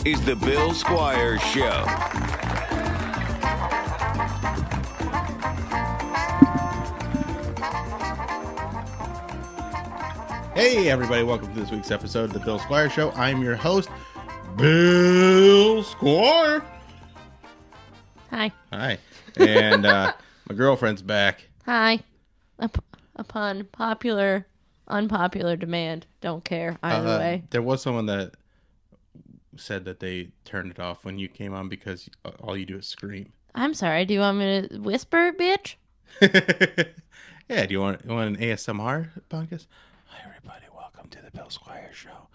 is the Bill Squire Show. Hey, everybody. Welcome to this week's episode of the Bill Squire Show. I'm your host, Bill Squire. Hi. Hi. And my girlfriend's back. Hi. Upon unpopular demand. Don't care either way. There was someone that said that they turned it off when you came on because all you do is scream. I'm sorry. Do you want me to whisper, bitch? Yeah. Do you want an ASMR podcast? Hi, everybody. Welcome to the Bill Squire Show.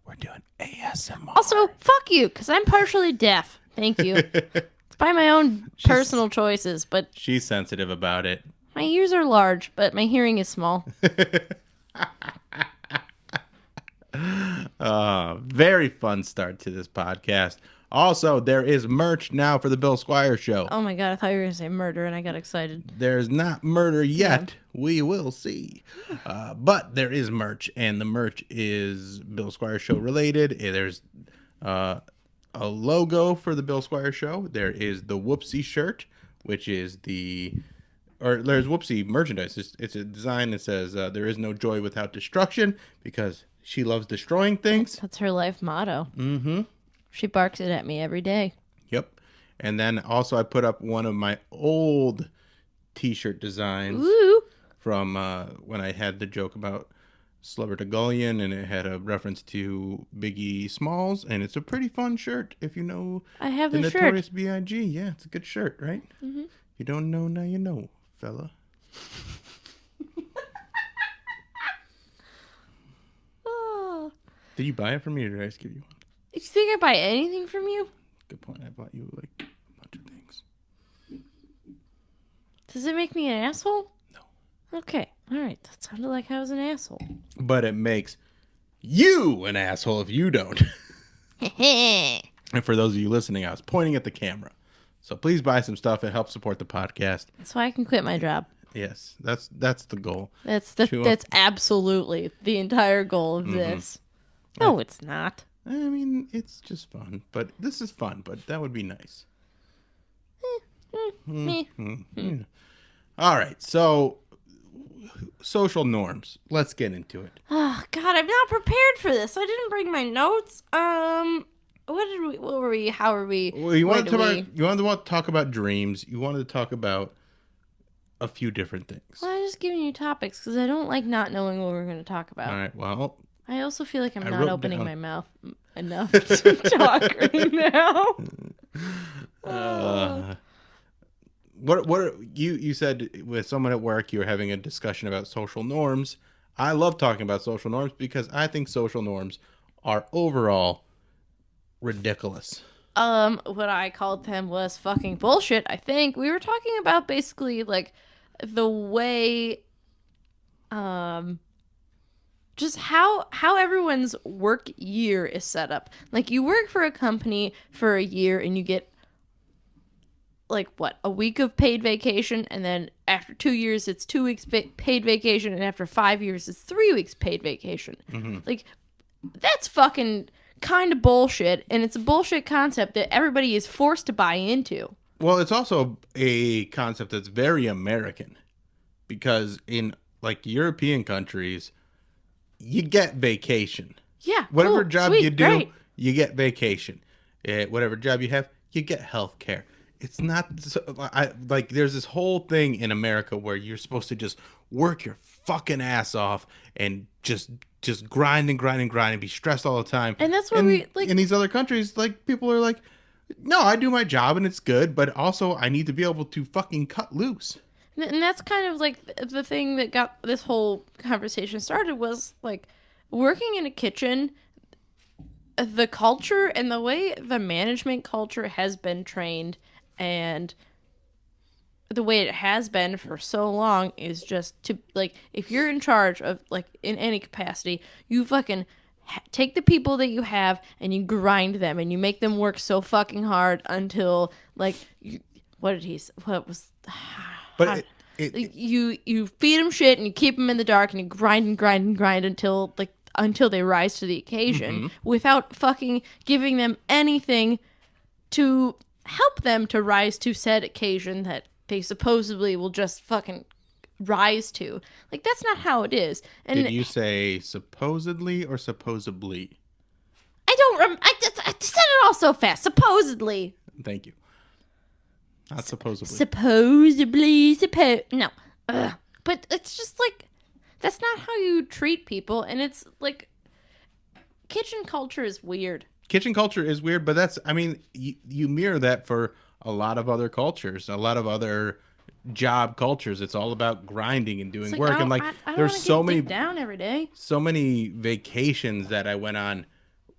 We're doing ASMR. Also, fuck you, because I'm partially deaf. Thank you. It's by my own personal choices, but She's sensitive about it. my ears are large, but my hearing is small. Very fun start to this podcast. Also, there is merch now for the Bill Squire Show. Oh my god, I thought you were going to say murder, and I got excited. There's not murder yet. We will see. But there is merch, and the merch is Bill Squire Show related. There's a logo for the Bill Squire Show. There is the Whoopsie shirt, which is there's Whoopsie merchandise. It's a design that says, there is no joy without destruction, because she loves destroying things. That's her life motto. Mm-hmm. She barks it at me every day. Yep. And then also I put up one of my old t-shirt designs. Woo! From when I had the joke about Slubbertagullion, and it had a reference to Biggie Smalls, and it's a pretty fun shirt if you know I have the shirt. Notorious B.I.G. Yeah, it's a good shirt, right? Mm-hmm. If you don't know, now you know, fella. Oh. Did you buy it from me, or did I just give you one? You think I buy anything from you? Good point. I bought you like a bunch of things. Does it make me an asshole? No. Okay. All right. That sounded like I was an asshole. But it makes you an asshole if you don't. And for those of you listening, I was pointing at the camera. So please buy some stuff. It helps support the podcast. So I can quit my job. Yes, that's the goal. That's absolutely the entire goal of this. No, it's not. I mean, it's just fun. But this is fun, but that would be nice. All right, so social norms. Let's get into it. Oh God, I'm not prepared for this. I didn't bring my notes. What were we? How are we? Well, you wanted to talk about dreams. You wanted to talk about a few different things. Well, I'm just giving you topics because I don't like not knowing what we're going to talk about. All right, well. I also feel like I'm not opening my mouth enough to talk right now. What you said with someone at work, you were having a discussion about social norms. I love talking about social norms because I think social norms are overall ridiculous. What I called them was fucking bullshit. I think we were talking about basically like the way, just how everyone's work year is set up. Like, you work for a company for a year and you get like a week of paid vacation, and then after 2 years it's 2 weeks paid vacation, and after 5 years it's 3 weeks paid vacation. Mm-hmm. Like, that's fucking kind of bullshit, and it's a bullshit concept that everybody is forced to buy into. Well, it's also a concept that's very American, because in like European countries, you get vacation. Yeah. Whatever cool, job sweet, you do, great. You get vacation. Whatever job you have, you get health care. It's not like there's this whole thing in America where you're supposed to just work your fucking ass off and just grind and be stressed all the time. And that's what we like in these other countries. Like, people are like, no, I do my job and it's good, but also I need to be able to fucking cut loose. And that's kind of like the thing that got this whole conversation started, was like working in a kitchen, the culture and the way the management culture has been trained, and the way it has been for so long is just to, like, if you're in charge of, like, in any capacity, you fucking take the people that you have and you grind them and you make them work so fucking hard until, like, But you feed them shit and you keep them in the dark and you grind until, like, until they rise to the occasion Mm-hmm. without fucking giving them anything to help them to rise to said occasion that they supposedly will just fucking rise to. Like, that's not how it is. And Did you say supposedly or supposably? I don't I said it all so fast. Supposedly. Thank you. Not supposedly. No. Ugh. But it's just like, that's not how you treat people. And it's like, kitchen culture is weird. Kitchen culture is weird, but that's, I mean, you mirror that for a lot of other cultures, a lot of other job cultures. It's all about grinding and doing It's work. I And like, I don't there's wanna so get many, dicked down every day. so many vacations that I went on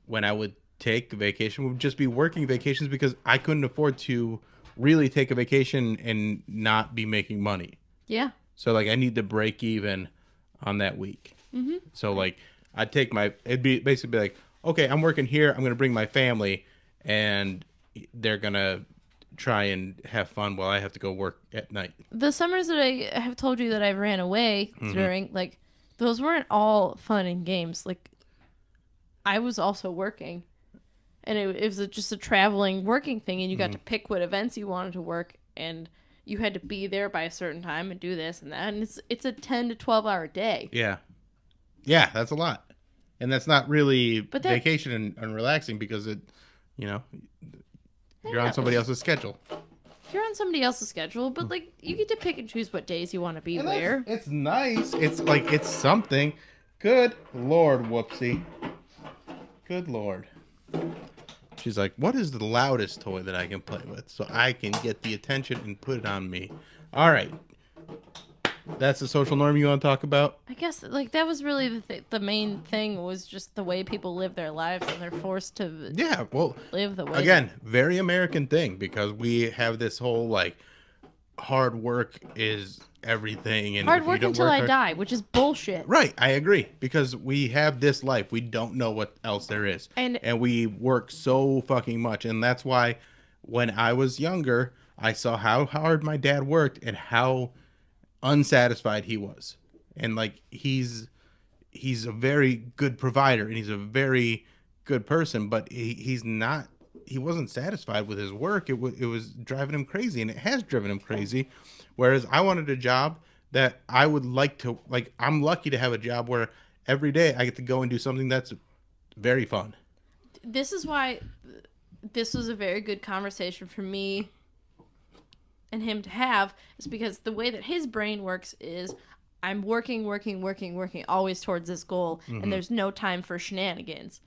when I would take a vacation would just be working vacations because I couldn't afford to really take a vacation and not be making money. Yeah. So like I need to break even on that week. Mm-hmm. So like I'd take it'd be basically be like, okay, I'm working here. I'm going to bring my family and they're going to try and have fun while I have to go work at night. The summers that I have told you that I ran away during, like, those weren't all fun and games. Like, I was also working. And it was just a traveling working thing, and you got to pick what events you wanted to work, and you had to be there by a certain time and do this and that. And it's a 10 to 12 hour day. Yeah. Yeah, that's a lot. And that's not really But vacation and relaxing because it, you're on somebody else's schedule. You're on somebody else's schedule, but, like, you get to pick and choose what days you want to be where. It's nice. It's like, it's something. Good Lord, Whoopsie. Good Lord. She's like, what is the loudest toy that I can play with so I can get the attention and put it on me? All right. That's the social norm you want to talk about? I guess, like, that was really the main thing was just the way people live their lives, and they're forced to Yeah, well, live the way. again, very American thing because we have this whole, like, hard work is everything. And hard if you work don't until work I hard- die, which is bullshit. Right, I agree because we have this life. We don't know what else there is. And we work so fucking much. And that's why when I was younger, I saw how hard my dad worked and how unsatisfied he was. And like he's a very good provider and he's a very good person, but he wasn't satisfied with his work. It was driving him crazy, and it has driven him crazy. Whereas I wanted a job that I would like to, like, I'm lucky to have a job where every day I get to go and do something that's very fun. this is why this was a very good conversation for me and him to have, is because the way that his brain works is I'm working, always towards this goal, and there's no time for shenanigans.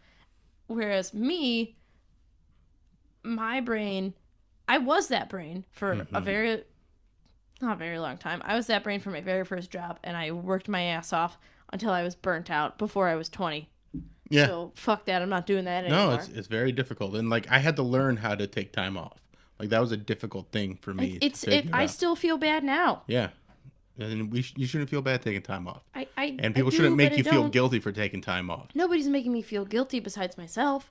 Whereas me, my brain, I was that brain for not a very long time. I was that brain for my very first job, and I worked my ass off until I was burnt out before I was 20. Yeah. So fuck that. I'm not doing that anymore. No, it's very difficult. And like I had to learn how to take time off. Like that was a difficult thing for me. I still feel bad now. Yeah. And you shouldn't feel bad taking time off. And people I do, shouldn't make but you I feel don't. guilty for taking time off. Nobody's making me feel guilty besides myself.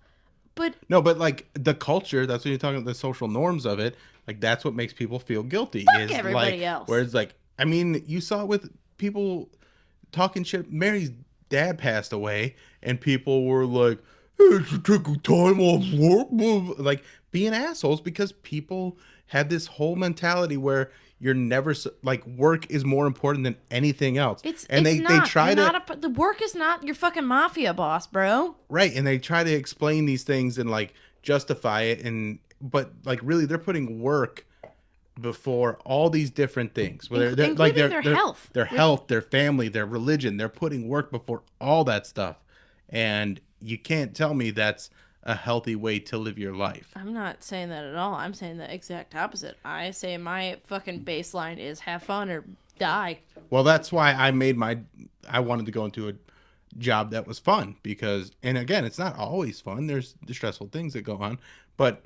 But No, but like the culture, that's what you're talking about, the social norms of it. Like that's what makes people feel guilty. Fuck everybody like, else. Whereas like, I mean, you saw it with people talking shit. Mary's dad passed away and people were like, hey, you take time off work. Like being assholes because people had this whole mentality where you're never like work is more important than anything else. They try to the work is not your fucking mafia boss, bro. right, and they try to explain these things and like justify it, but like really they're putting work before all these different things. Whether they're like Including their health. their health, their family, their religion. They're putting work before all that stuff, and you can't tell me that's a healthy way to live your life. I'm not saying that at all. I'm saying the exact opposite. I say my fucking baseline is have fun or die. Well, that's why I wanted to go into a job that was fun because, and again, it's not always fun. There's the stressful things that go on, but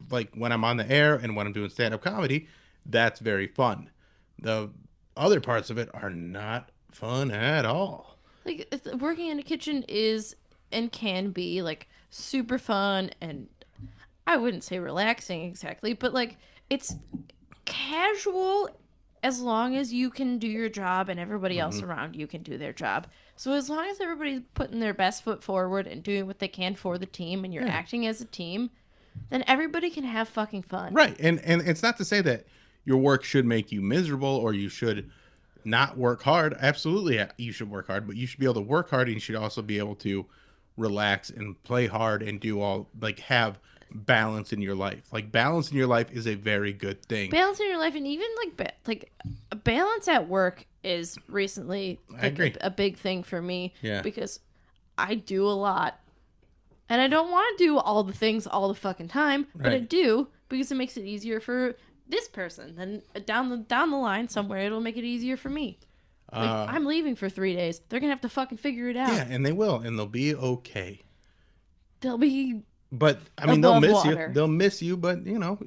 like when I'm on the air and when I'm doing stand-up comedy, that's very fun. The other parts of it are not fun at all. Like working in a kitchen is and can be like super fun, and I wouldn't say relaxing exactly, but like it's casual as long as you can do your job and everybody else around you can do their job. So as long as everybody's putting their best foot forward and doing what they can for the team and you're acting as a team, then everybody can have fucking fun. Right. And it's not to say that your work should make you miserable or you should not work hard. Absolutely, you should work hard, but you should be able to work hard and you should also be able to relax and play hard and do all, like, have balance in your life. Like, balance in your life is a very good thing. Balance in your life, and even like balance at work is recently I agree. a big thing for me. Yeah. Because I do a lot. And I don't want to do all the things all the fucking time, but I Right. do because it makes it easier for this person. Then down the line somewhere, it'll make it easier for me. Like, I'm leaving for 3 days. They're gonna have to fucking figure it out. Yeah, and they will, and they'll be okay. They'll be But I mean, they'll above miss water. you. They'll miss you, but you know,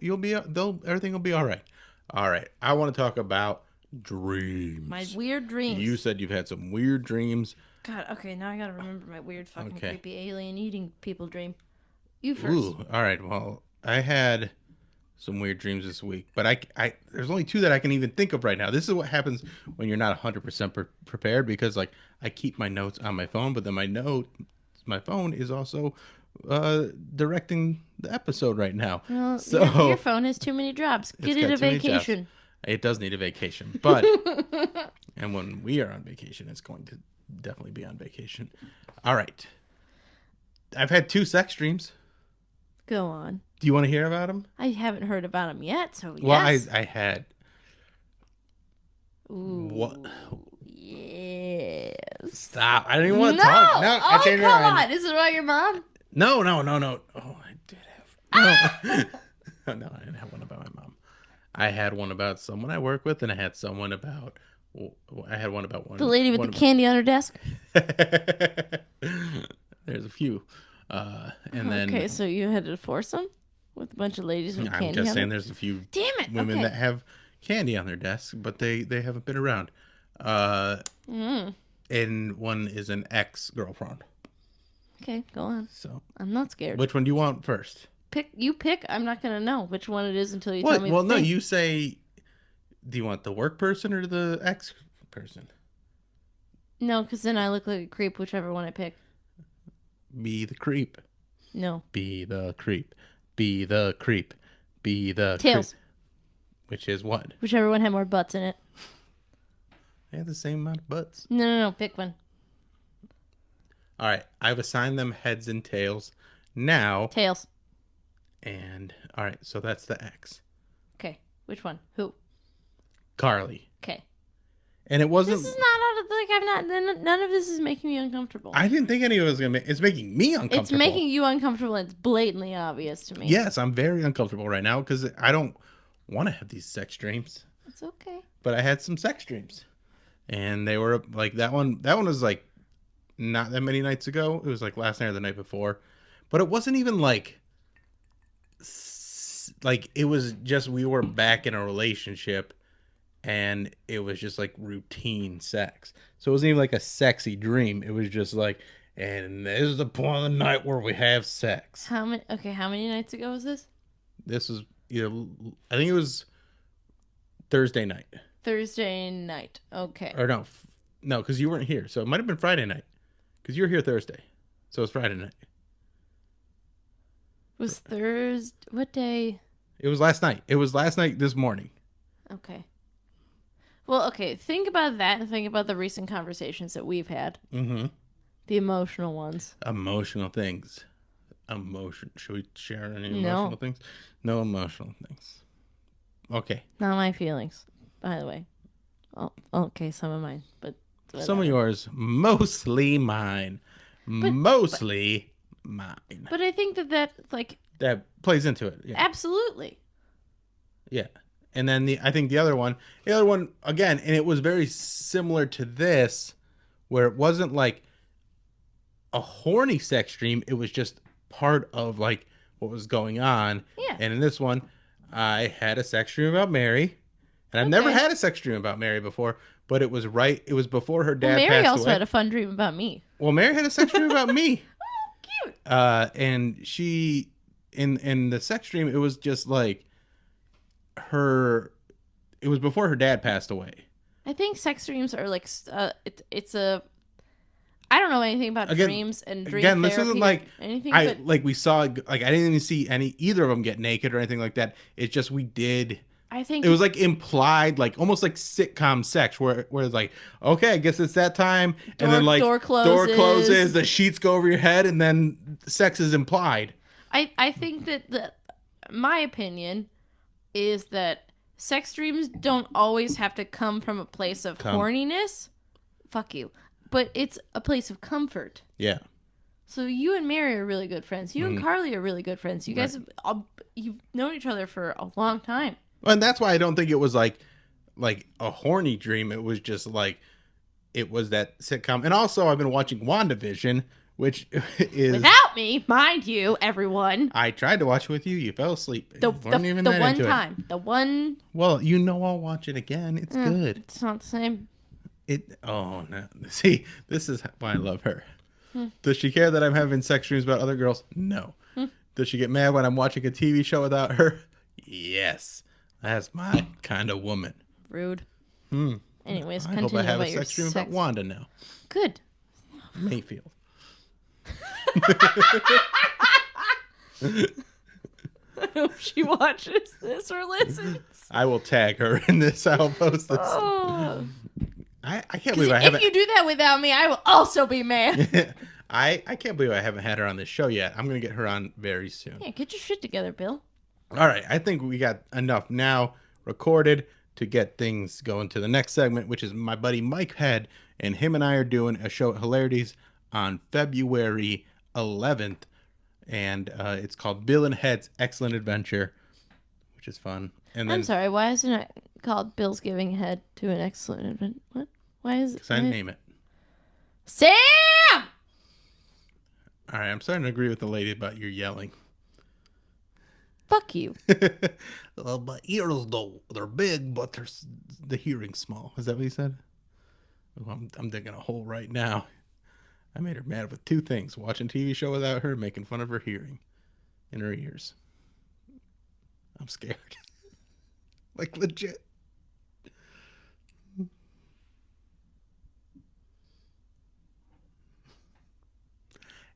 everything will be all right. All right. I want to talk about dreams. my weird dreams. You said you've had some weird dreams. God, okay, now I gotta remember my weird fucking Okay. creepy alien eating people dream. You first. Ooh. All right. Well, I had some weird dreams this week, but I there's only two that I can even think of right now. This is what happens when you're not 100% prepared, because like I keep my notes on my phone, but then my phone is also directing the episode right now. Well, So your phone has too many jobs. Get got it a too many jobs. vacation. It does need a vacation, but and when we are on vacation, it's going to definitely be on vacation. All right. I've had 2 sex dreams. Go on. Do you want to hear about them? I haven't heard about them yet, so Well, yes. I had. Ooh, What? yes. Stop! I didn't even want No! to talk. No, I Oh, changed come my mind. on. Is it about your mom? No. Oh, I did have. No, no, I didn't have one about my mom. I had one about someone I work with, and I had someone about. I had one about one. The lady with one the candy on her desk? There's a few, and then Okay, so you had a foursome with a bunch of ladies with I'm candy just on saying them? there's a few Damn it. women okay. that have candy on their desk, but they haven't been around. And one is an ex-girlfriend. Okay, go on. So, I'm not scared. which one do you want first? Pick. I'm not going to know which one it is until you What? tell me. Well, the no, thing. you say, do you want the work person or the ex person? No, because then I look like a creep, whichever one I pick. Be the creep. No. Be the creep. Be the creep. Be the Tails. creep. Which is what? Whichever one had more butts in it. They have the same amount of butts. No. Pick one. All right. I've assigned them heads and tails now. Tails. And, all right. So that's the ex. Okay. Which one? Who? Carly. Okay. And it wasn't. This is not out of I'm not. None of this is making me uncomfortable. I didn't think any of it was going to make. It's making me uncomfortable. It's making you uncomfortable. And it's blatantly obvious to me. Yes, I'm very uncomfortable right now because I don't want to have these sex dreams. It's okay. But I had some sex dreams. And they were like that one. That one was like not that many nights ago. It was like last night or the night before. But it wasn't even like it was just we were back in a relationship and it was just like routine sex. So it wasn't even like a sexy dream. It was just like, and this is the point of the night where we have sex. How many nights ago was this? This was I think it was Thursday night. Thursday night. Okay. Or no, because you weren't here. So it might have been Friday night. Because you were here Thursday. So it was Friday night. Was Thursday? What day? It was last night. It was last night this morning. Okay. Well, okay. Think about that and think about the recent conversations that we've had. Mm-hmm. The emotional ones. Emotional things. Should we share any No. emotional things? No emotional things. Okay. Not my feelings, by the way. Oh, okay, some of mine, but Some of yours, mostly mine. Mostly mine. But I think that That plays into it. Yeah. absolutely. Yeah. And then I think the other one again, and it was very similar to this, where it wasn't like a horny sex dream. It was just part of like what was going on. Yeah. And in this one, I had a sex dream about Mary, and I've never had a sex dream about Mary before. But it was before her dad Mary passed also away. had a fun dream about me. Well, Mary had a sex dream about me. Oh, cute. And she, in the sex dream, it was just like her, it was before her dad passed away. I think sex dreams are like it's a. I don't know anything about dreams and dream this therapy isn't like anything. But like we saw, like I didn't even see either of them get naked or anything like that. It's just we did. I think it was like implied, like almost like sitcom sex, where it's like, okay, I guess it's that time, and then like door closes, the sheets go over your head, and then sex is implied. I think that my opinion is that sex dreams don't always have to come from a place of horniness. Fuck you. But it's a place of comfort. Yeah. So you and Mary are really good friends. You and Carly are really good friends. You guys you've known each other for a long time. And that's why I don't think it was like a horny dream. It was just like it was that sitcom. And also I've been watching WandaVision, which is without me, mind you, everyone. I tried to watch it with you. You fell asleep. The one time. The one. Well, I'll watch it again. It's good. It's not the same. Oh no! See, this is why I love her. Does she care that I'm having sex dreams about other girls? No. Does she get mad when I'm watching a TV show without her? Yes. That's my kind of woman. Rude. Anyways, I continue hope I have about a your sex dream about Wanda now. Good. Mayfield. I hope she watches this or listens. I will tag her in this. I'll post this. Oh. I can't believe I haven't. If you do that without me, I will also be mad. I can't believe I haven't had her on this show yet. I'm going to get her on very soon. Yeah, get your shit together, Bill. All right. I think we got enough now recorded to get things going to the next segment, which is my buddy Mike Head, and him and I are doing a show at Hilarities on February 11th, and it's called Bill and Head's Excellent Adventure, which is fun. And then, I'm sorry, why isn't it called Bill's Giving Head to an Excellent Adventure? What? Why is it? Because I name it. Sam! All right, I'm starting to agree with the lady about your yelling. Fuck you. Well, my ears, though, they're big, but the hearing's small. Is that what you said? Oh, I'm digging a hole right now. I made her mad with two things: watching TV show without her, making fun of her hearing in her ears. I'm scared. Like, legit.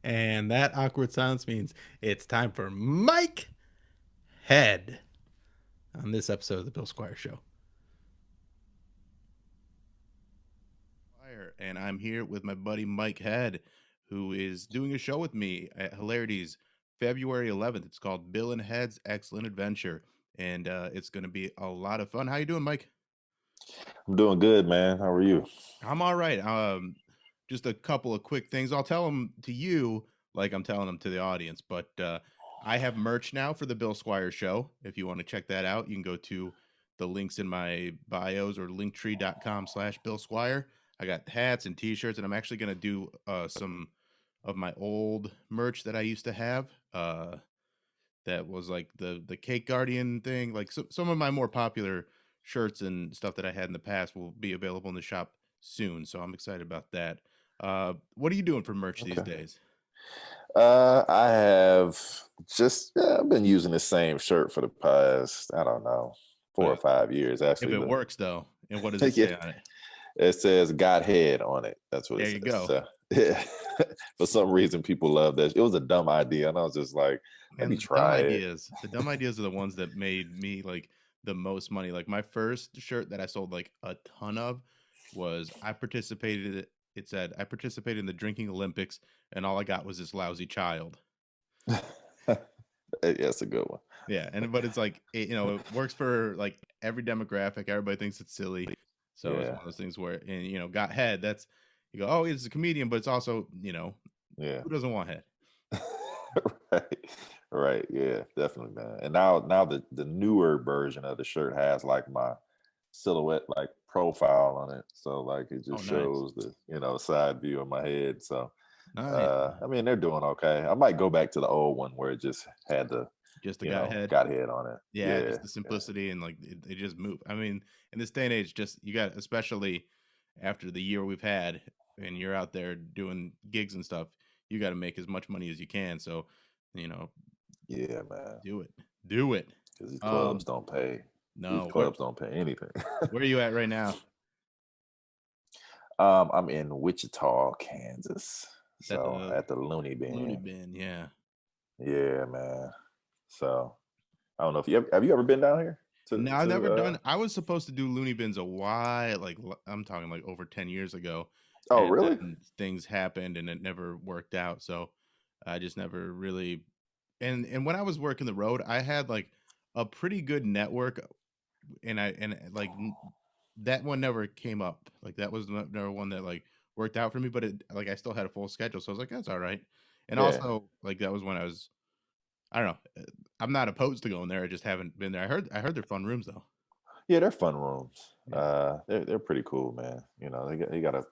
And that awkward silence means it's time for Mike Head on this episode of the Bill Squire Show. And I'm here with my buddy Mike Head, who is doing a show with me at Hilarities February 11th. It's called Bill and Head's Excellent Adventure, and it's going to be a lot of fun. How you doing, Mike? I'm doing good, man. How are you? I'm all right. Just a couple of quick things. I'll tell them to you like I'm telling them to the audience, but I have merch now for the Bill Squire Show. If you want to check that out, you can go to the links in my bios or linktree.com/Bill Squire. I got hats and t-shirts, and I'm actually going to do some of my old merch that I used to have. That was like the Cake Guardian thing. Like some of my more popular shirts and stuff that I had in the past will be available in the shop soon. So I'm excited about that. What are you doing for merch these days? I have I've been using the same shirt for the past, I don't know, 4 or 5 years. Actually, if it works though, and what does it say on it? It says "Godhead" on it. That's what it says. There you go. So, yeah. For some reason, people love that. It was a dumb idea, and I was just like, "Let me try it." The dumb ideas are the ones that made me like the most money. Like my first shirt that I sold like a ton of was I participated. It said I participated in the drinking Olympics, and all I got was this lousy child. Yeah, that's a good one. Yeah, but it's like it works for like every demographic. Everybody thinks it's silly. So it's one of those things where, and got head. That's you go, oh, he's a comedian, but it's also, who doesn't want head? Right. Yeah, definitely, man. And now the newer version of the shirt has like my silhouette like profile on it, so like it just shows the side view of my head. So I mean, they're doing okay. I might go back to the old one where it just had the got head on it. Yeah, just the simplicity and like it just moved. I mean, in this day and age, just you got, especially after the year we've had, and you're out there doing gigs and stuff, you got to make as much money as you can. So, yeah, man, do it because the clubs don't pay. No. These clubs don't pay anything. Where are you at right now? I'm in Wichita, Kansas. Is that So the at the Looney Looney Bin. Bin? Yeah. Yeah, man. So I don't know if have you ever been down here? No, I've never done. I was supposed to do Looney Bins a while, like I'm talking like over 10 years ago, Oh, and really? then things happened and it never worked out. So I just never really. And when I was working the road, I had like a pretty good network, and like that one never came up. Like that was never one that like worked out for me. But it like I still had a full schedule, so I was like, that's all right. And Yeah. also like that was when I don't know. I'm not opposed to going there. I just haven't been there. I heard they're fun rooms though. Yeah, they're fun rooms. Yeah. They're pretty cool, man. You know, they got a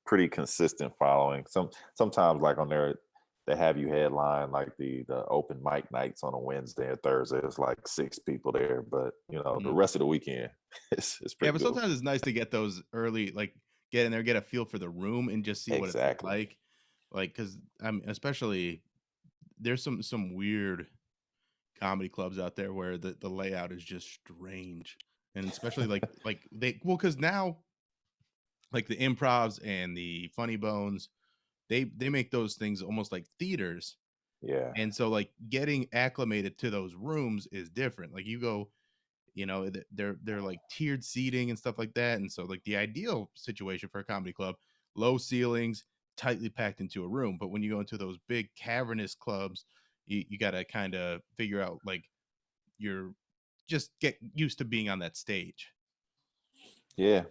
pretty consistent following. Sometimes like on there, they have you headline like the open mic nights on a Wednesday or Thursday. It's like 6 people there, but you know the Mhm. rest of the weekend, it's Yeah, pretty but cool. sometimes it's nice to get those early, like get in there, get a feel for the room, and just see what it's Exactly. like, because especially there's some weird comedy clubs out there where the layout is just strange, and especially like because now like the improvs and the funny bones, they make those things almost like theaters. Yeah. And so like getting acclimated to those rooms is different. Like you go, they're like tiered seating and stuff like that. And so like the ideal situation for a comedy club, low ceilings, tightly packed into a room. But when you go into those big cavernous clubs, you got to kind of figure out like you're just get used to being on that stage. Yeah.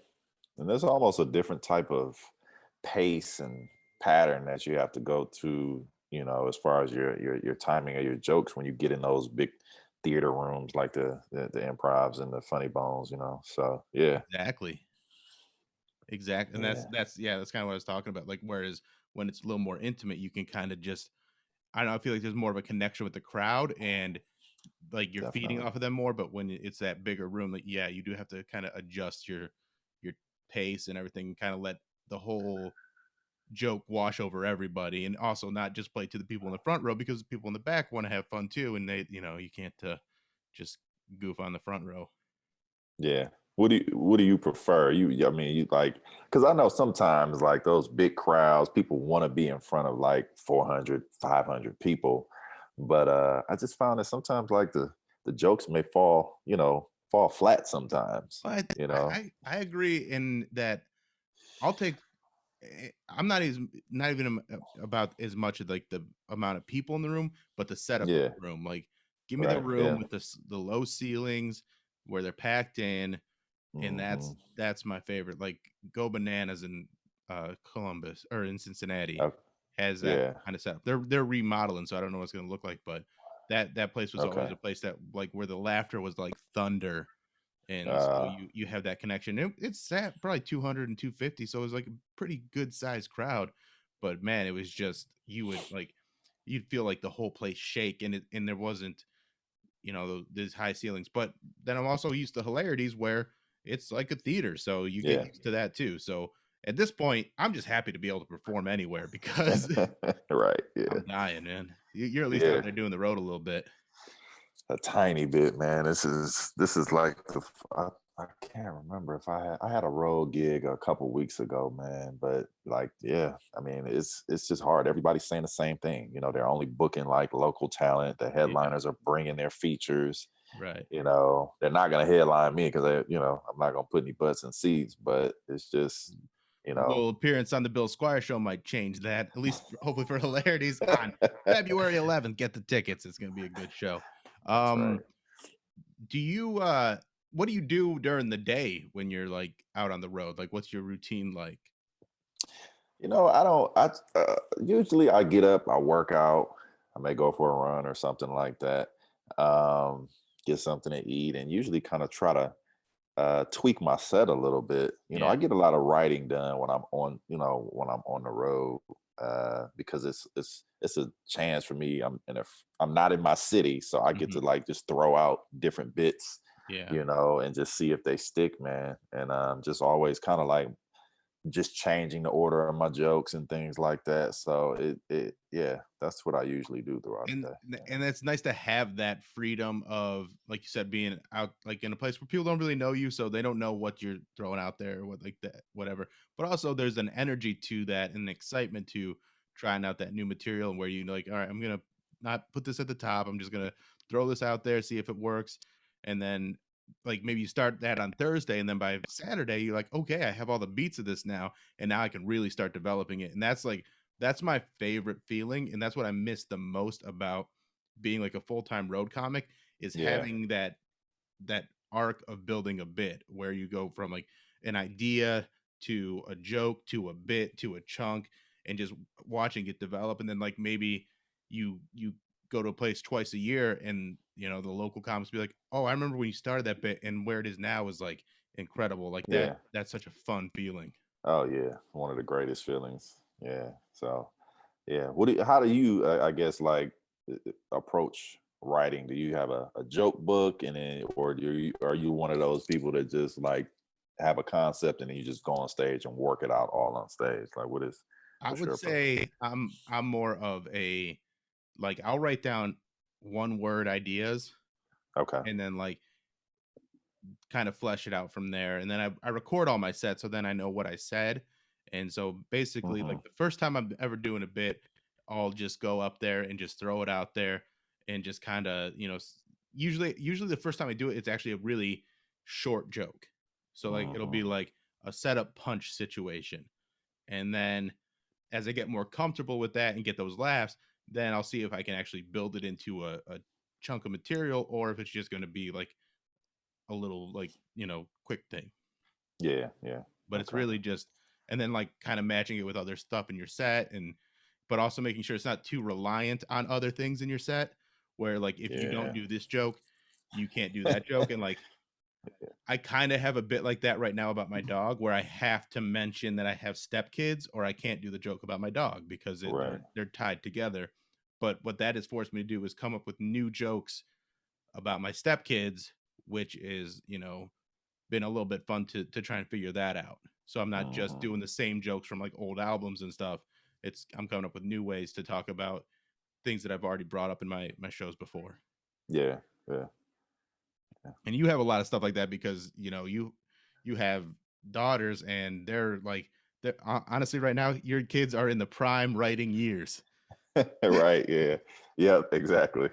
And there's almost a different type of pace and pattern that you have to go to, you know, as far as your timing of your jokes when you get in those big theater rooms like the improvs and the funny bones, you know. So yeah, Exactly. And yeah, that's kind of what I was talking about. Like whereas when it's a little more intimate, you can kind of just I don't know, I feel like there's more of a connection with the crowd and like you're feeding definitely. off of them more. But when it's that bigger room, like yeah, you do have to kind of adjust your pace and everything, and kind of let the whole joke wash over everybody, and also not just play to the people in the front row because the people in the back want to have fun too, and they you can't just goof on the front row. Yeah. What do you prefer? I mean, you like because I know sometimes like those big crowds, people want to be in front of like 400, 500 people, but I just found that sometimes like the jokes may fall flat sometimes, But you I, know. I agree in that I'll take. I'm not even about as much of like the amount of people in the room, but the setup of Yeah, the room. Like, give me the right. room Yeah. with the low ceilings where they're packed in, and Hmm. that's my favorite. Like, Go Bananas in Columbus or in Cincinnati Okay. has that Yeah. kind of setup. They're remodeling, so I don't know what it's gonna look like, but that place was always Okay. a place that like where the laughter was like thunder, and so Uh, you have that connection. It's sat probably 200 and 250, so it was like a pretty good sized crowd. But man, it was just you'd feel like the whole place shake, and there wasn't these high ceilings. But then I'm also used to Hilarities where it's like a theater, so you get yeah. used to that too. So at this point, I'm just happy to be able to perform anywhere because Right. Yeah. I'm dying, man. You're at least out Yeah. there doing the road a little bit. A tiny bit, man. This is like I can't remember if I had a road gig a couple weeks ago, man. But like, yeah, I mean, it's just hard. Everybody's saying the same thing. You know, they're only booking like local talent. The Yeah, headliners are bringing their features. right. You know, they're not gonna headline me because I'm not gonna put any butts in seats. But it's just, you A know, little appearance on the Bill Squire show might change that. At least, hopefully, for Hilarities on February 11th. Get the tickets. It's going to be a good show. that's right. Um, do you what do you do during the day when you're like out on the road? Like, what's your routine like? You know, I don't. Usually I get up, I work out, I may go for a run or something like that. Um, get something to eat, and usually kind of try to tweak my set a little bit. You know, Yeah. I get a lot of writing done when I'm on the road because it's a chance for me. And if I'm not in my city, so I get Hmm. to like just throw out different bits, Yeah. and just see if they stick, man. And just always kind of like just changing the order of my jokes and things like that. So yeah, that's what I usually do throughout the day. Yeah. And it's nice to have that freedom of, like you said, being out like in a place where people don't really know you, so they don't know what you're throwing out there or what like that, whatever. But also there's an energy to that and an excitement to trying out that new material, and where you like, all right, I'm gonna not put this at the top. I'm just gonna throw this out there, see if it works, and then like maybe you start that on Thursday, and then by Saturday you're like, okay, I have all the beats of this now, and now I can really start developing it. And that's my favorite feeling, and that's what I miss the most about being like a full-time road comic, is Yeah. having that arc of building a bit where you go from like an idea to a joke to a bit to a chunk, and just watching it develop. And then like maybe you go to a place twice a year, and the local comics be like, oh, I remember when you started that bit, and where it is now is like incredible. Like Yeah. that's such a fun feeling. Oh yeah, one of the greatest feelings. Yeah. So yeah, how do you I guess like approach writing? Do you have a joke book, and then, or are you one of those people that just like have a concept and then you just go on stage and work it out all on stage? Like I what's would your approach? say I'm more of a, like, I'll write down one word ideas, Okay. and then like kind of flesh it out from there. And then I record all my sets, so then I know what I said. And so basically, Hmm. like the first time I'm ever doing a bit, I'll just go up there and just throw it out there, and just kind of, usually the first time I do it, it's actually a really short joke. So like it'll Hmm. be like a setup punch situation. And then as I get more comfortable with that and get those laughs, then I'll see if I can actually build it into a chunk of material, or if it's just going to be like a little like quick thing. Yeah. Yeah. But it's Okay. really just, and then like kind of matching it with other stuff in your set, and but also making sure it's not too reliant on other things in your set, where like if you don't Yeah. do this joke, you can't do that joke. And like I kind of have a bit like that right now about my dog, where I have to mention that I have stepkids, or I can't do the joke about my dog, because Right. they're tied together. But what that has forced me to do is come up with new jokes about my stepkids, which is, been a little bit fun to try and figure that out. So I'm not just Hmm. doing the same jokes from like old albums and stuff. I'm coming up with new ways to talk about things that I've already brought up in my shows before. Yeah. Yeah. And you have a lot of stuff like that, because you have daughters, and they're honestly right now your kids are in the prime writing years. Right. Yeah. Yep. Exactly.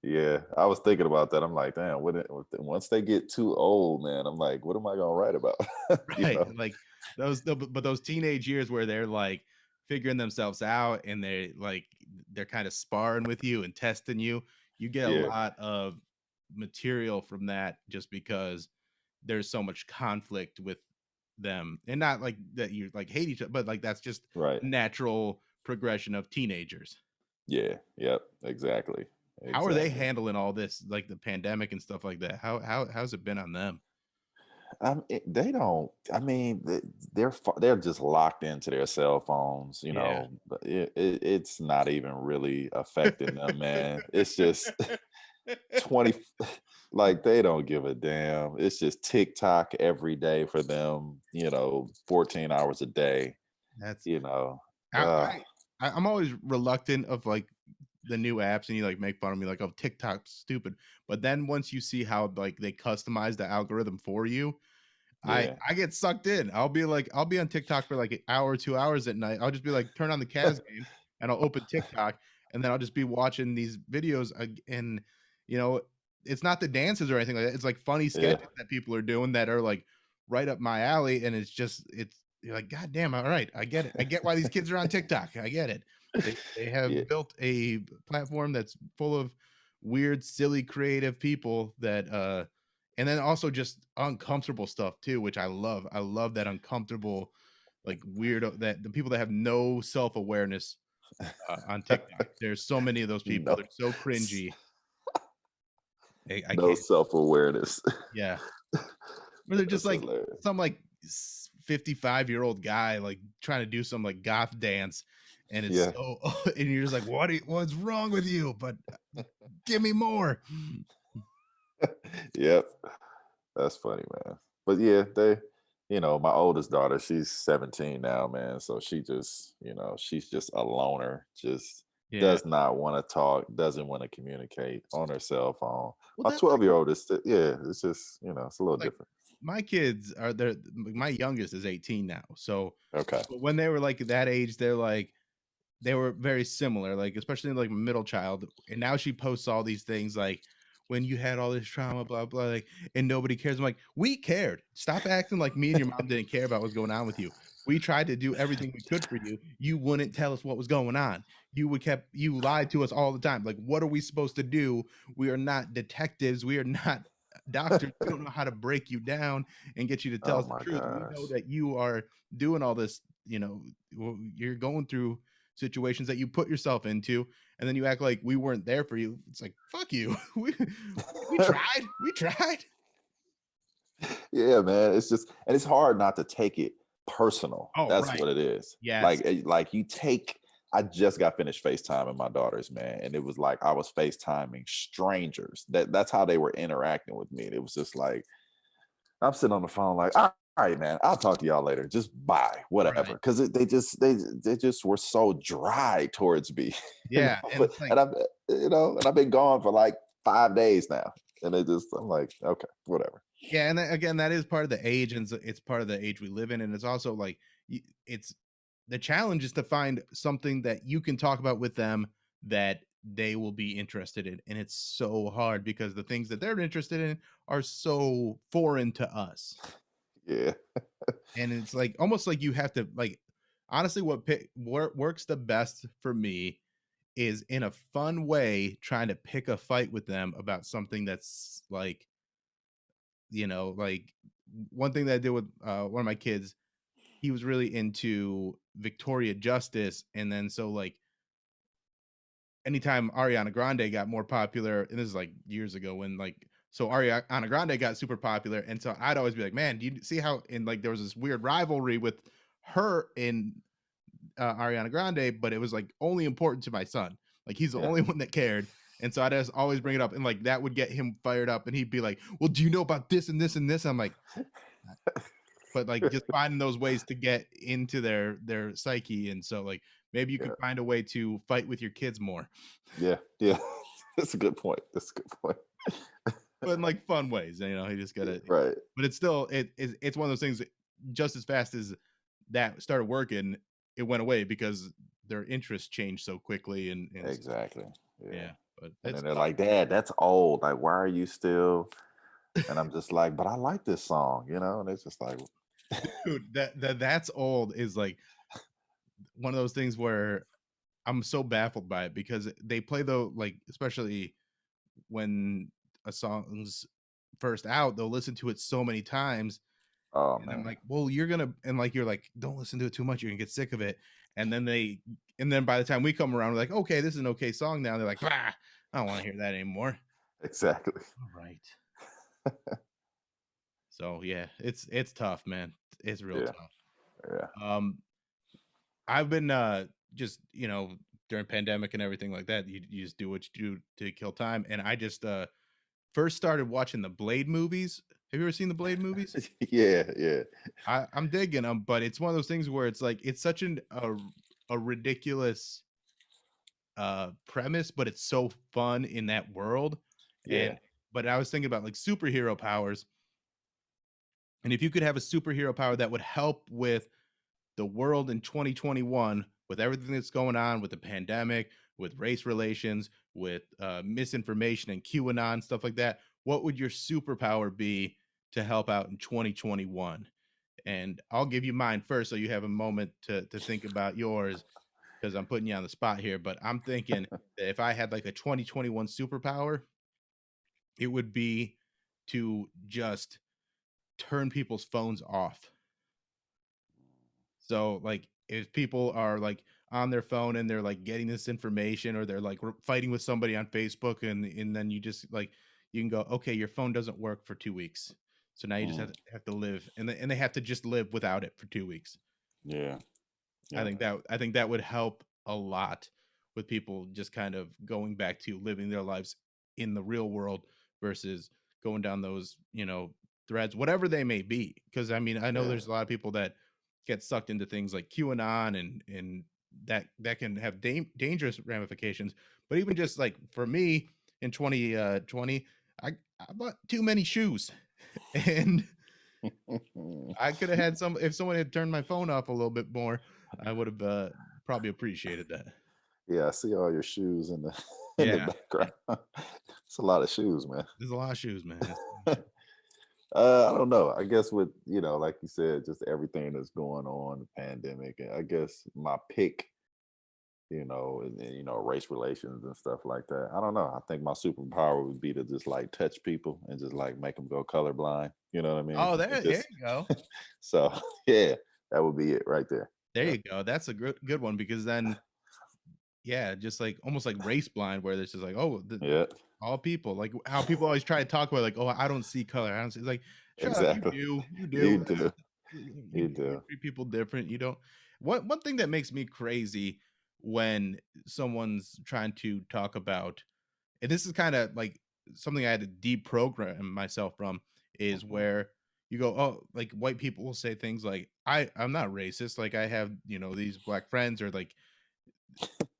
Yeah. I was thinking about that. I'm like, damn, once they get too old, man, I'm like, what am I gonna write about? You Right, know? like but those teenage years where they're like figuring themselves out, and they're kind of sparring with you and testing you. You get a Yeah. lot of material from that, just because there's so much conflict with them, and not like that you like hate each other, but like that's just Right. natural progression of teenagers. Yeah. Yep. Exactly. How are they Exactly. handling all this, like the pandemic and stuff like that? How's it been on them? They don't. I mean, they're just locked into their cell phones. Yeah. But it's not even really affecting them, man. It's just 20, like they don't give a damn. It's just TikTok every day for them. 14 hours a day. That's You know. I, Uh, I I'm always reluctant of like the new apps, and you like make fun of me like, oh, TikTok's stupid. But then once you see how like they customize the algorithm for you, yeah. I get sucked in. I'll be on TikTok for like an hour, 2 hours at night. I'll just be like, turn on the Cavs game, and I'll open TikTok, and then I'll just be watching these videos, and you know, it's not the dances or anything like that. It's like funny Yeah. sketches that people are doing that are like right up my alley, and it's you're like, God damn, all right, I get it. I get why these kids are on TikTok. I get it. They Yeah. have built a platform that's full of weird, silly, creative people that and then also just uncomfortable stuff too, which I love. I love that uncomfortable, like weirdo, that the people that have no self-awareness on TikTok. There's so many of those people. No. They're so cringy. I No can't. self-awareness. Yeah, or they're just That's like hilarious. some like 55-year-old guy like trying to do some like goth dance, and it's Yeah. so and you're just like, what's wrong with you? But give me more. Yep. That's funny, man. But yeah, my oldest daughter, she's 17 now, man. So she's just a loner, just Yeah. does not want to talk, doesn't want to communicate on her cell phone. Well, My that's like 12-year-old is, yeah, it's just, it's a little like different. my kids are there. My youngest is 18 now. So Okay. but when they were like that age, they were very similar, like especially like middle child. And now she posts all these things like when you had all this trauma, blah blah, like, and nobody cares. I'm like, we cared. Stop acting like me and your mom didn't care about what's going on with you. We tried to do everything we could for you. You wouldn't tell us what was going on. You lied to us all the time. Like, what are we supposed to do? We are not detectives. We are not doctors. We don't know how to break you down and get you to tell Oh us the my truth. We know gosh. that you are doing all this, you're going through situations that you put yourself into, and then you act like we weren't there for you. It's like, fuck you. We tried. We tried. Yeah, man. It's just, and it's hard not to take it personal. Oh, That's right. what it is. Yes. Like you take. I just got finished FaceTiming my daughters, man, and it was like I was FaceTiming strangers. That's how they were interacting with me. And it was just like I'm sitting on the phone, like, all right, man, I'll talk to y'all later. Just bye, whatever. Right. Because they just were so dry towards me, Yeah. And it's like, and I've been gone for like 5 days now, and I'm like, okay, whatever. yeah, and again, that is part of the age, and it's part of the age we live in, and it's also like it's the challenge is to find something that you can talk about with them that they will be interested in, and it's so hard because the things that they're interested in are so foreign to us. Yeah. And it's like almost like you have to like honestly what works the best for me is in a fun way trying to pick a fight with them about something that's like, like one thing that I did with one of my kids. He was really into Victoria Justice, and then so like anytime Ariana Grande got more popular, and this is like years ago when like so Ariana Grande got super popular, and so I'd always be like, man, do you see how and like there was this weird rivalry with her and Ariana Grande, but it was like only important to my son. Like he's the Yeah. only one that cared. And so I just always bring it up, and like that would get him fired up, and he'd be like, "Well, do you know about this and this and this?" I'm like, but like just finding those ways to get into their psyche, and so like maybe you could Yeah. find a way to fight with your kids more, Yeah. Yeah. That's a good point. That's a good point. but in like fun ways. You just gotta. Right. But it's still it's one of those things. That just as fast as that started working, it went away because their interests changed so quickly, and so, Exactly. Yeah. yeah. But And it's then they're tough. like, Dad, that's old. Like, why are you still? And I'm just like, but I like this song, And it's just like, Dude, that's old is like one of those things where I'm so baffled by it because they play though like especially when a song's first out, they'll listen to it so many times. oh And I'm man. like, well, you're like, don't listen to it too much, you're gonna get sick of it. And then by the time we come around, we're like, okay, this is an okay song now. And they're like, bah, I don't want to hear that anymore. Exactly. All right. So yeah, it's tough, man. It's real Yeah. tough. Yeah. Um, I've been just during pandemic and everything like that, you just do what you do to kill time. And I just first started watching the Blade movies. Have you ever seen the Blade movies? Yeah. Yeah. I'm digging them, but it's one of those things where it's like it's such a ridiculous premise, but it's so fun in that world. Yeah. And but I was thinking about like superhero powers, and if you could have a superhero power that would help with the world in 2021 with everything that's going on with the pandemic, with race relations, with misinformation and QAnon stuff like that, what would your superpower be to help out in 2021? And I'll give you mine first, so you have a moment to think about yours, because I'm putting you on the spot here. But I'm thinking that if I had like a 2021 superpower, it would be to just turn people's phones off. So like if people are like on their phone and they're like getting this information, or they're like fighting with somebody on Facebook, and then you just like you can go, okay, your phone doesn't work for 2 weeks. So now you just Mm, have to live, and they have to just live without it for 2 weeks. yeah. I Yeah. think that would help a lot with people just kind of going back to living their lives in the real world versus going down those, threads, whatever they may be. Because I mean, I know Yeah. there's a lot of people that get sucked into things like QAnon and that can have dangerous ramifications. But even just like for me in 2020, I bought too many shoes, and I could have had some if someone had turned my phone off a little bit more. I would have probably appreciated that. Yeah, I see all your shoes in the in the Yeah, background. It's a lot of shoes, man. there's a lot of shoes, man. It's a lot of shoes. I don't know. I guess with like you said, just everything that's going on, the pandemic. I guess my pick, and race relations and stuff like that. I don't know. I think my superpower would be to just like touch people and just like make them go colorblind. You know what I mean? Oh, It there just you go. so yeah, that would be it right there. There Yeah. you go. That's a good one because then, yeah, just like almost like race blind, where there's just like, oh, Yeah, all people, like how people always try to talk about, like, oh, I don't see color. I don't see. It's like, shut up, exactly. you You do. do. You You do. You do. treat people different. You don't. One thing that makes me crazy when someone's trying to talk about, and this is kind of like something I had to deprogram myself from, is Mhm. where you go, oh, like white people will say things like, I'm not racist. Like I have, these black friends, or like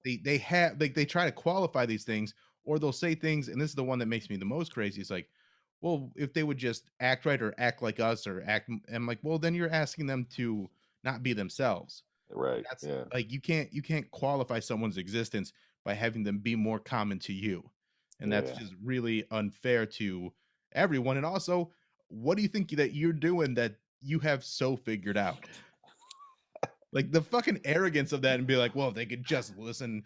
they have like they try to qualify these things, or they'll say things, and this is the one that makes me the most crazy. It's like, well, if they would just act right or act like us or act, I'm like, well, then you're asking them to not be themselves. Right. That's Yeah. like you can't qualify someone's existence by having them be more common to you. And that's Yeah. just really unfair to everyone. And also, what do you think that you're doing that you have so figured out? Like the fucking arrogance of that, and be like, well, if they could just listen,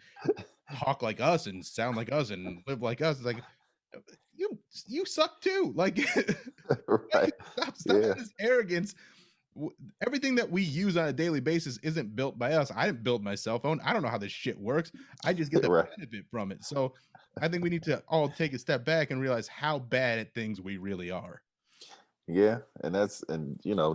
talk like us and sound like us and live like us. It's like, uh, you suck too. Like, Right. stop Yeah. having this arrogance. Everything that we use on a daily basis isn't built by us. I didn't build my cell phone. I don't know how this shit works. I just get the Right. benefit from it. So I think we need to all take a step back and realize how bad at things we really are. Yeah, and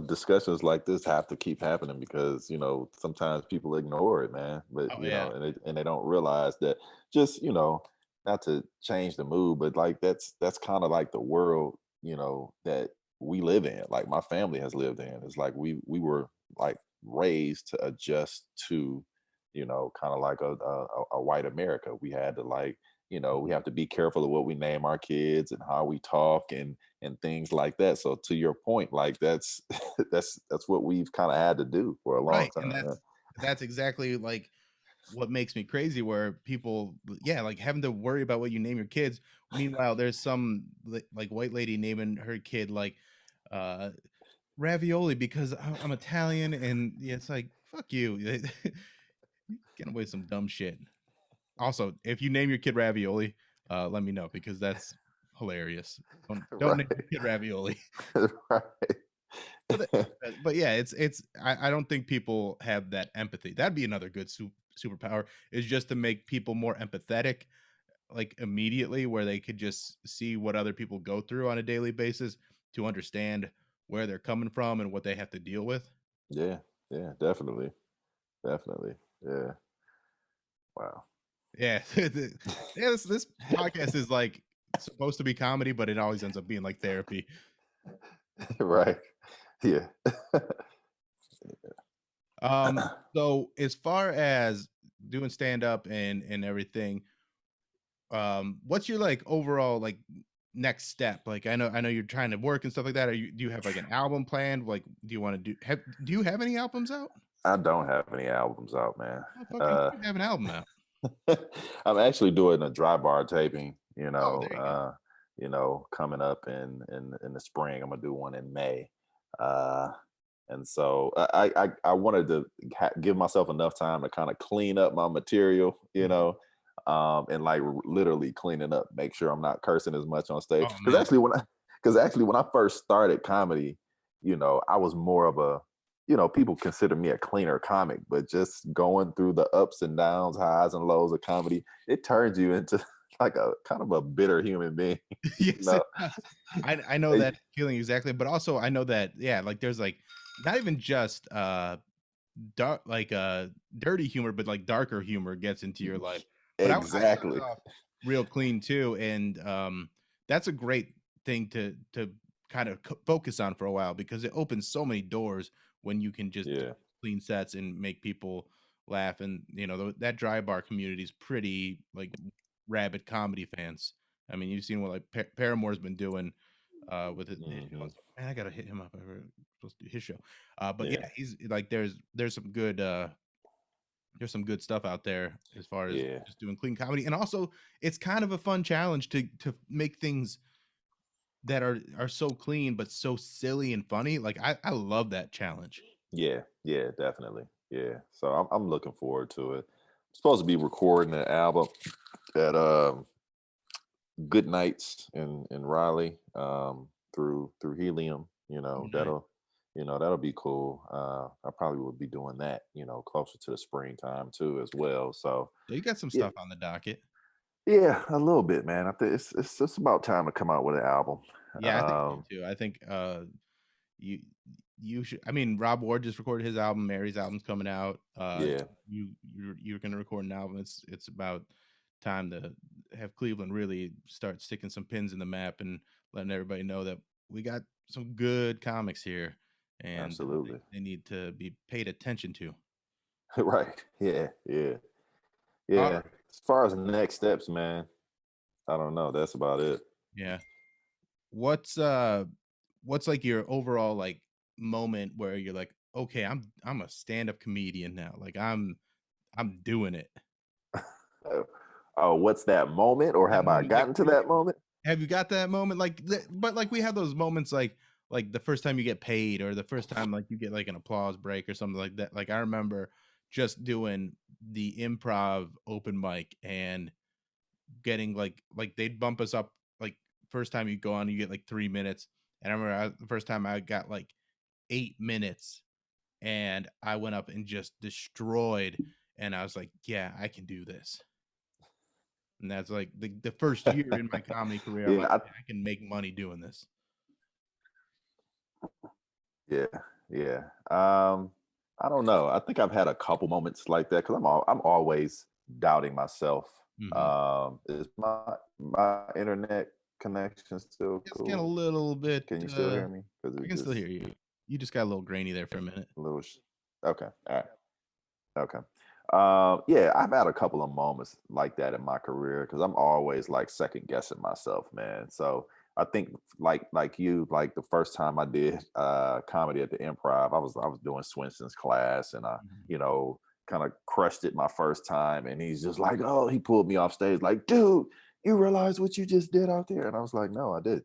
discussions like this have to keep happening because sometimes people ignore it, man. But Oh yeah. and they don't realize that just not to change the mood, but like that's kind of like the world that we live in. Like my family has lived in. It's like we were like raised to adjust to kind of like a white America. We had to like we have to be careful of what we name our kids and how we talk and things like that. So to your point, like that's that's what we've kind of had to do for a long Right. And time. Yeah. that's exactly like what makes me crazy, where people, yeah, like having to worry about what you name your kids. Meanwhile, there's some like white lady naming her kid like uh ravioli because I'm Italian, and yeah, it's like, fuck you. Get away with some dumb shit. Also, if you name your kid ravioli, let me know because that's hilarious. Don't name your Right. kid ravioli. Right. But, but yeah, it's I don't think people have that empathy. That'd be another good superpower, is just to make people more empathetic, like immediately, where they could just see what other people go through on a daily basis to understand where they're coming from and what they have to deal with. Yeah. Yeah. Definitely. Definitely. Yeah. Wow. Yeah, yeah. This podcast is like supposed to be comedy, but it always ends up being like therapy. Right. Yeah. So as far as doing stand up and everything, what's your like overall like next step? Like I know you're trying to work and stuff like that. Do you have like an album planned? Like do you want to do you have any albums out? I don't have any albums out, man. Oh, fucking you have an album out. I'm actually doing a dry bar taping, Oh, there you go. coming up in the spring. I'm gonna do one in May. And so I wanted to give myself enough time to kind of clean up my material, Mhm. and like literally cleaning up, make sure I'm not cursing as much on stage. Oh Because man. actually when I first started comedy, I was more of a people consider me a cleaner comic, but just going through the ups and downs, highs and lows of comedy, it turns you into like a kind of a bitter human being. you Yes, know, it does. I know It- that feeling exactly, but also I know that, yeah, like there's like not even just dark like dirty humor, but like darker humor gets into your life. But I started exactly. off real clean too, and that's a great thing to kind of focus on for a while, because it opens so many doors when you can just do Yeah. clean sets and make people laugh. And that dry bar community is pretty like rabid comedy fans. I mean, you've seen what like Paramore's been doing with his show. Hmm. Man, I gotta hit him up. I'm supposed to do his show. But Yeah. yeah, he's like there's some good stuff out there as far as Yeah. just doing clean comedy. And also it's kind of a fun challenge to make things that are so clean but so silly and funny. Like I love that challenge. Yeah. Yeah. Definitely. Yeah. So I'm looking forward to it. I'm supposed to be recording an album at Good Nights in Raleigh, through Helium. Nice. That'll be cool. I probably will be doing that, closer to the springtime too as well. So So you got some yeah, stuff on the docket. yeah, a little bit, man. I think it's just about time to come out with an album. Yeah, I think so too. I think you you should. I mean, Rob Ward just recorded his album. Mary's album's coming out. Yeah, You're gonna record an album. It's about time to have Cleveland really start sticking some pins in the map and letting everybody know that we got some good comics here, and absolutely. they need to be paid attention to. Right. Yeah, yeah, All yeah. right. As far as next steps, man, I don't know. That's about it. Yeah. What's like your overall like moment where you're like, okay, I'm a stand-up comedian now. Like I'm doing it. Oh, oh, what's that moment, or That have I moment, like, gotten to that moment? have you got that moment? Like, but like we have those moments, like the first time you get paid, or the first time like you get like an applause break or something like that. Like I remember just doing the improv open mic and getting like they'd bump us up. Like first time you go on, you get like 3 minutes, and I remember the first time I got like 8 minutes, and I went up and just destroyed. And I was like, yeah, I can do this. And that's like the first year in my comedy career. I'm Yeah, like, "Yeah, I can make money doing this." yeah, yeah. I don't know. I think I've had a couple moments like that because I'm always doubting myself. Mhm. Is my internet connection still It's getting a cool? little bit. Can you still hear me? Because I it can still hear just you. You just got a little grainy there for a minute. a little. Okay, all right, okay. Yeah, I've had a couple of moments like that in my career because I'm always like second guessing myself, man. So I think like you, like the first time I did comedy at the Improv, I was doing Swenson's class, and I, Mhm. kind of crushed it my first time, and he's just like, oh, he pulled me off stage like, dude, you realize what you just did out there? And I was like, no, I did.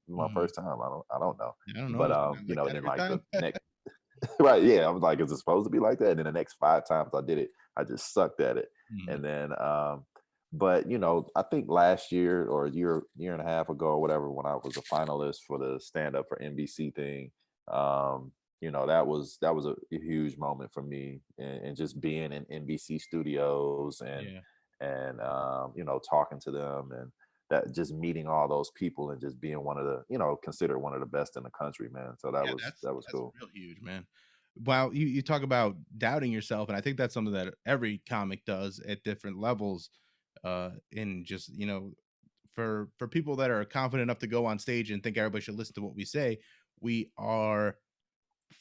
My Mhm. first time. I don't know. I don't know. But Is it not like and that then every like the time? next right, yeah, I was like, is it supposed to be like that? And then the next 5 times I did it, I just sucked at it. Mhm. And then but I think last year or a year and a half ago or whatever, when I was a finalist for the stand up for NBC thing, that was a huge moment for me, and just being in NBC studios, and Yeah. talking to them, and that just meeting all those people and just being one of the, considered one of the best in the country, man. So that Yeah, was that was that's cool. real huge, man. Wow, you talk about doubting yourself, and I think that's something that every comic does at different levels. In just for people that are confident enough to go on stage and think everybody should listen to what we say, we are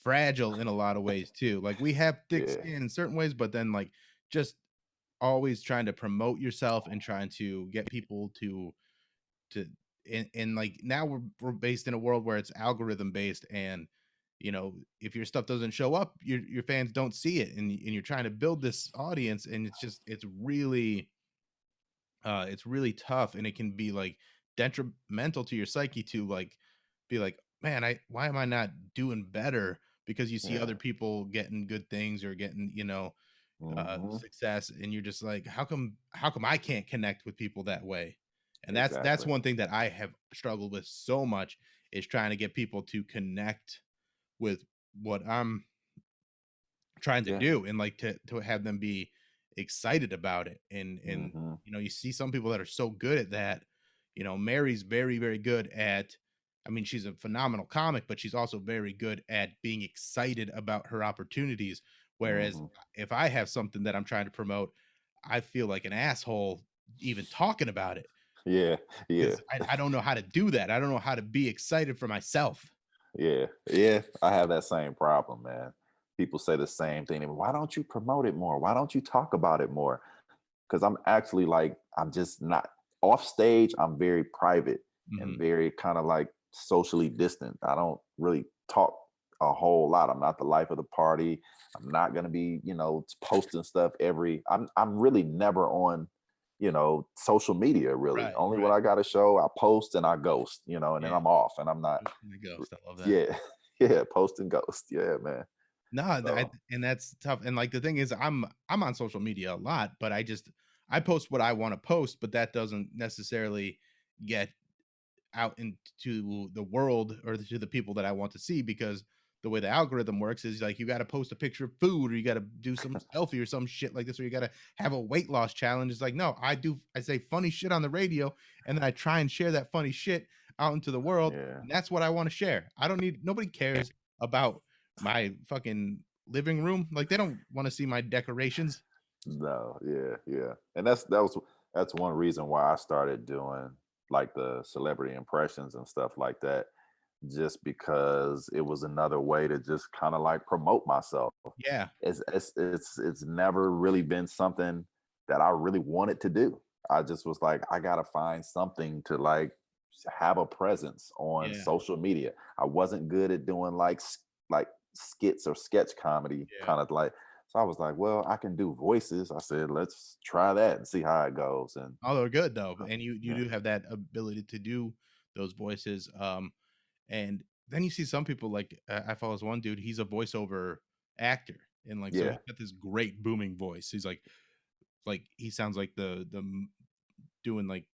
fragile in a lot of ways too. Like we have thick Yeah. skin in certain ways, but then like just always trying to promote yourself and trying to get people to and like now we're based in a world where it's algorithm based, and if your stuff doesn't show up, your fans don't see it, and you're trying to build this audience, and it's really tough, and it can be like detrimental to your psyche to like be like, man, I why am I not doing better, because you see Yeah. other people getting good things or getting Hmm. success, and you're just like, how come I can't connect with people that way? And that's Exactly. one thing that I have struggled with so much, is trying to get people to connect with what I'm trying to Yeah. do, and like to have them be excited about it. And Hmm. you see some people that are so good at that. Mary's very, very good at, I mean, she's a phenomenal comic, but she's also very good at being excited about her opportunities. Whereas Hmm. if I have something that I'm trying to promote, I feel like an asshole even talking about it. Yeah, yeah, I don't know how to do that. I don't know how to be excited for myself. yeah, yeah. I have that same problem, man. People say the same thing. Why don't you promote it more? Why don't you talk about it more? Because I'm actually like, I'm just not off stage. I'm very private and very kind of like socially distant. I don't really talk a whole lot. I'm not the life of the party. I'm not gonna be, posting stuff I'm really never on, social media really. Right, Only when right. I got a show, I post and I ghost, and then Yeah. I'm off and I'm not, The ghost. I love that. yeah, yeah, post and ghost. Yeah, man. No, So and that's tough. And like the thing is, I'm on social media a lot, but I post what I want to post, but that doesn't necessarily get out into the world or to the people that I want to see, because the way the algorithm works is like you got to post a picture of food, or you got to do some selfie or some shit like this, or you got to have a weight loss challenge. It's like, no, I say funny shit on the radio, and then I try and share that funny shit out into the world. yeah. And that's what I want to share. Nobody cares about my fucking living room. Like, they don't want to see my decorations. No, yeah, yeah. And that's one reason why I started doing like the celebrity impressions and stuff like that, just because it was another way to just kind of like promote myself. Yeah. It's never really been something that I really wanted to do. I just was like, I gotta find something to like have a presence on Yeah. social media. I wasn't good at doing like skits or sketch comedy, Yeah. kind of like. So I was like, well, I can do voices. I said, let's try that and see how it goes. And Oh, they're good though, and you yeah, do have that ability to do those voices. And then you see some people like I follow this one dude. He's a voiceover actor, and like so yeah, he's got this great booming voice. He's like he sounds like doing like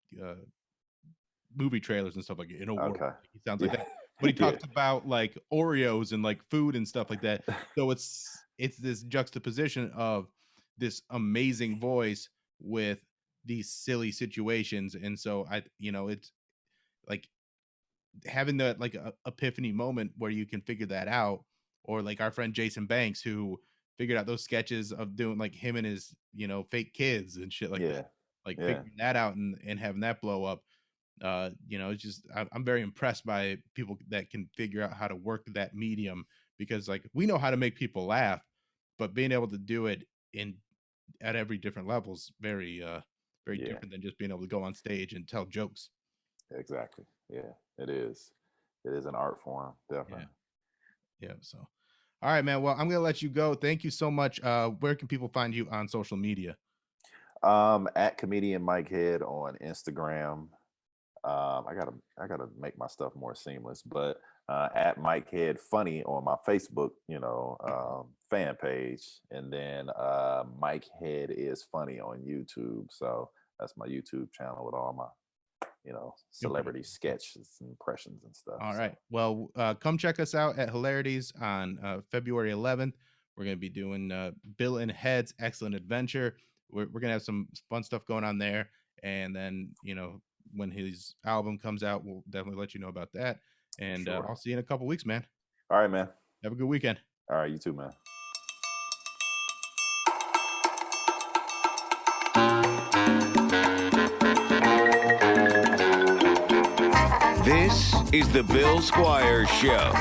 movie trailers and stuff like in a world. okay, He sounds like yeah, that. But he yeah, talks about like Oreos and like food and stuff like that. So it's this juxtaposition of this amazing voice with these silly situations. And so it's like having that like epiphany moment where you can figure that out. Or like our friend Jason Banks, who figured out those sketches of doing like him and his fake kids and shit like yeah, that, like yeah, figuring that out and having that blow up. It's just I'm very impressed by people that can figure out how to work that medium, because like we know how to make people laugh, but being able to do it in at every different level is very yeah, different than just being able to go on stage and tell jokes. exactly. Yeah, it is. It is an art form, Yeah. definitely. Yeah. So, all right, man. Well, I'm gonna let you go. Thank you so much. Where can people find you on social media? At comedian Mike Head on Instagram. I gotta make my stuff more seamless, but at Mike Head Funny on my Facebook, fan page, and then Mike Head is Funny on YouTube. So that's my YouTube channel with all my, celebrity sketches, and impressions, and stuff. All So, right. Well, come check us out at Hilarities on February 11th. We're going to be doing Bill and Head's Excellent Adventure. We're going to have some fun stuff going on there. And then, when his album comes out, we'll definitely let you know about that. And sure. I'll see you in a couple weeks, man. All right, man. Have a good weekend. All right, you too, man. This is the Bill Squire Show.